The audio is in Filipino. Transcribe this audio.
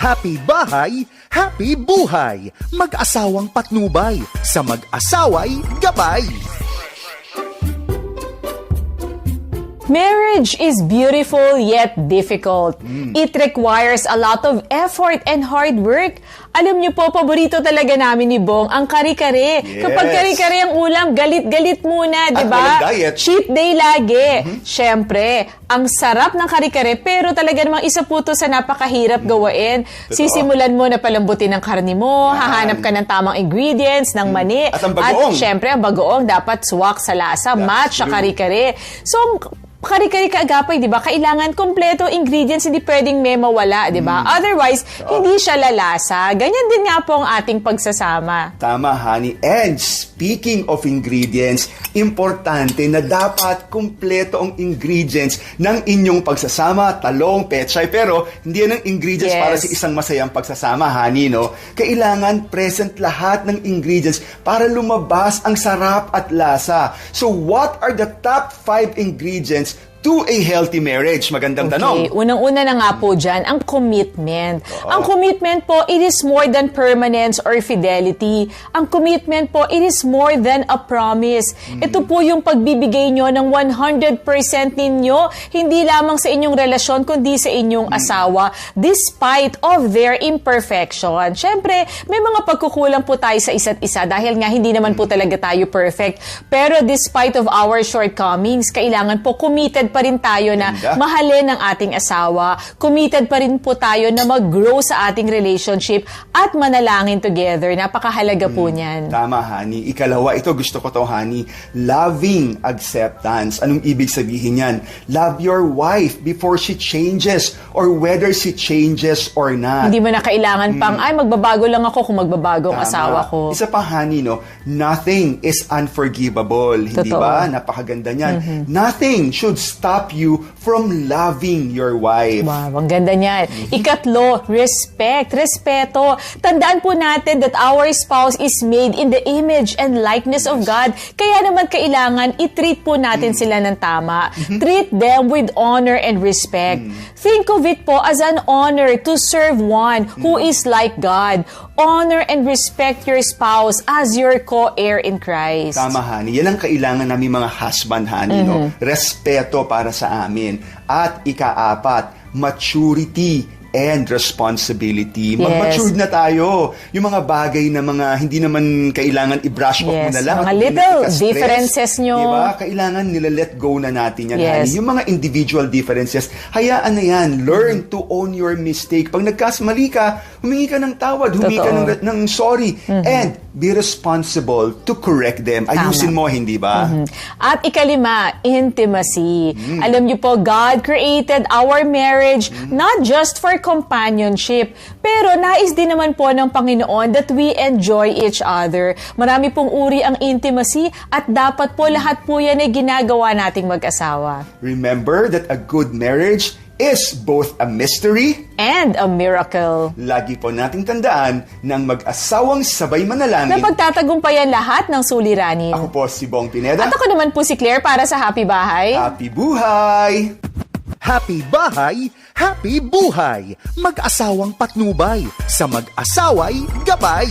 Happy bahay, happy buhay. Mag-asawang patnubay, sa mag-asaway gabay. Marriage is beautiful yet difficult. It requires a lot of effort and hard work. Alam niyo po, paborito talaga namin ni Bong ang kare-kare. Yes. Kapag kare-kare ang ulam, galit-galit muna, di ba? walang diet. Cheat day lagi. Siyempre, ang sarap ng kare-kare, pero talaga namang isa po to sa napakahirap gawain. Sisimulan mo na palambutin ang karne mo, hahanap ka ng tamang ingredients, ng mani. At ang bagoong. At syempre, ang bagoong dapat swak sa lasa, match sa true. kare-kare. So, kare-kare kaagapay, di ba? Kailangan kompleto ingredients, hindi pwedeng may mawala, di ba? Otherwise, hindi siya lalasa. Ganyan din nga po ang ating pagsasama. Tama, honey. And speaking of ingredients, importante na dapat kumpleto ang ingredients ng inyong pagsasama, talong, pechay, pero hindi yan ang ingredients Yes. para sa isang masayang pagsasama, honey, no? Kailangan present lahat ng ingredients para lumabas ang sarap at lasa. So, what are the top 5 ingredients to a healthy marriage? Magandang tanong. Unang-una na nga po dyan, ang commitment. Ang commitment po, it is more than permanence or fidelity. Ang commitment po, it is more than a promise. Ito po yung pagbibigay nyo ng 100% ninyo, hindi lamang sa inyong relasyon, kundi sa inyong asawa, despite of their imperfection. Siyempre, may mga pagkukulang po tayo sa isa't isa dahil nga hindi naman po talaga tayo perfect. Pero despite of our shortcomings, kailangan po committed pa rin tayo na mahalin ang ating asawa. Committed pa rin po tayo na mag-grow sa ating relationship at manalangin together. Napakahalaga po niyan. Tama, honey. Ikalawa, ito gusto ko to, honey. Loving acceptance. Anong ibig sabihin yan? Love your wife before she changes or whether she changes or not. Hindi mo na kailangan pang, ay, magbabago lang ako kung magbabago ang Tama. asawa ko. Isa pa, honey, no? Nothing is unforgivable. Hindi Totoo. ba? Napakaganda niyan. Nothing should stop you from loving your wife. Wow, ang ganda niyan. Ikatlo, respect, respeto. Tandaan po natin that our spouse is made in the image and likeness of God. Kaya naman kailangan i-treat po natin sila ng tama. Treat them with honor and respect. Think of it po as an honor to serve one who is like God. Honor and respect your spouse as your co-heir in Christ. Tama, honey. Yan ang kailangan namin mga husband, honey, no? Respeto para sa amin. At ikaapat, maturity and responsibility. Yes. Mag-matured na tayo. Yung mga bagay na mga hindi naman kailangan i-brush off mo Yes, na lang. mga At hindi little ka-stress. differences nyo. Diba? Kailangan nila-let go na natin yan, Yes. honey. Yung mga individual differences, hayaan na yan. Learn to own your mistake. Pag nagkasamali ka, humingi ka ng tawad, humingi ka ng sorry, and be responsible to correct them. Ayusin mo, hindi ba? At ikalima, intimacy. Alam niyo po, God created our marriage not just for companionship, pero nais din naman po ng Panginoon that we enjoy each other. Marami pong uri ang intimacy at dapat po lahat po yan ay ginagawa nating mag-asawa. Remember that a good marriage is both a mystery. And a miracle. Lagi po nating tandaan ng mag-asawang sabay manalangin. Na pagtatagumpayan lahat ng suliranin. Ako po si Bong Pineda. At ako naman po si Claire para sa Happy Bahay. Happy buhay! Happy bahay, happy buhay. Mag-asawang patnubay, sa mag-asaway gabay.